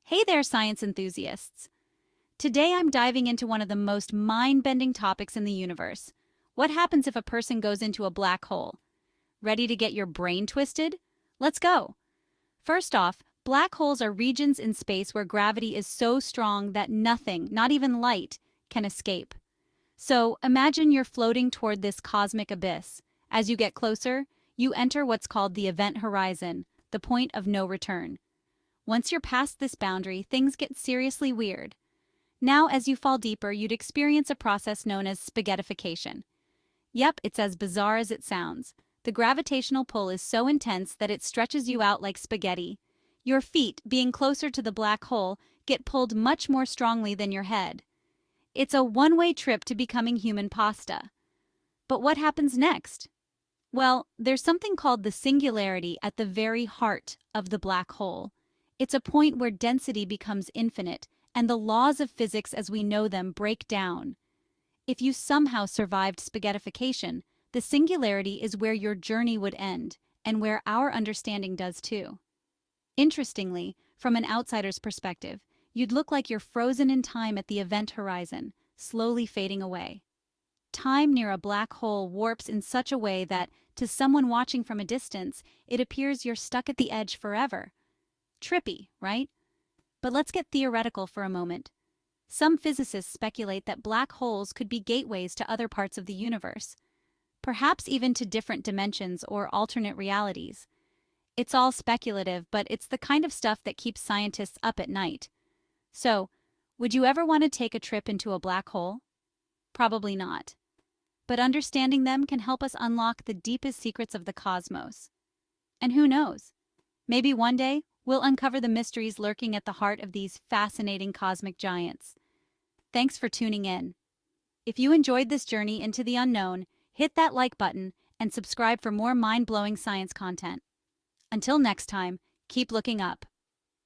Hey there, science enthusiasts. Today I'm diving into one of the most mind-bending topics in the universe. What happens if a person goes into a black hole? Ready to get your brain twisted? Let's go. First off, black holes are regions in space where gravity is so strong that nothing, not even light, can escape. So imagine you're floating toward this cosmic abyss. As you get closer, you enter what's called the event horizon, the point of no return. Once you're past this boundary, things get seriously weird. Now, as you fall deeper, you'd experience a process known as spaghettification. Yep, it's as bizarre as it sounds. The gravitational pull is so intense that it stretches you out like spaghetti. Your feet, being closer to the black hole, get pulled much more strongly than your head. It's a one-way trip to becoming human pasta. But what happens next? Well, there's something called the singularity at the very heart of the black hole. It's a point where density becomes infinite, and the laws of physics as we know them break down. If you somehow survived spaghettification, the singularity is where your journey would end, and where our understanding does too. Interestingly, from an outsider's perspective, you'd look like you're frozen in time at the event horizon, slowly fading away. Time near a black hole warps in such a way that, to someone watching from a distance, it appears you're stuck at the edge forever. Trippy, right? But let's get theoretical for a moment. Some physicists speculate that black holes could be gateways to other parts of the universe, perhaps even to different dimensions or alternate realities. It's all speculative, but it's the kind of stuff that keeps scientists up at night. So, would you ever want to take a trip into a black hole? Probably not. But understanding them can help us unlock the deepest secrets of the cosmos. And who knows? Maybe one day, we'll uncover the mysteries lurking at the heart of these fascinating cosmic giants. Thanks for tuning in. If you enjoyed this journey into the unknown, hit that like button and subscribe for more mind-blowing science content. Until next time, keep looking up.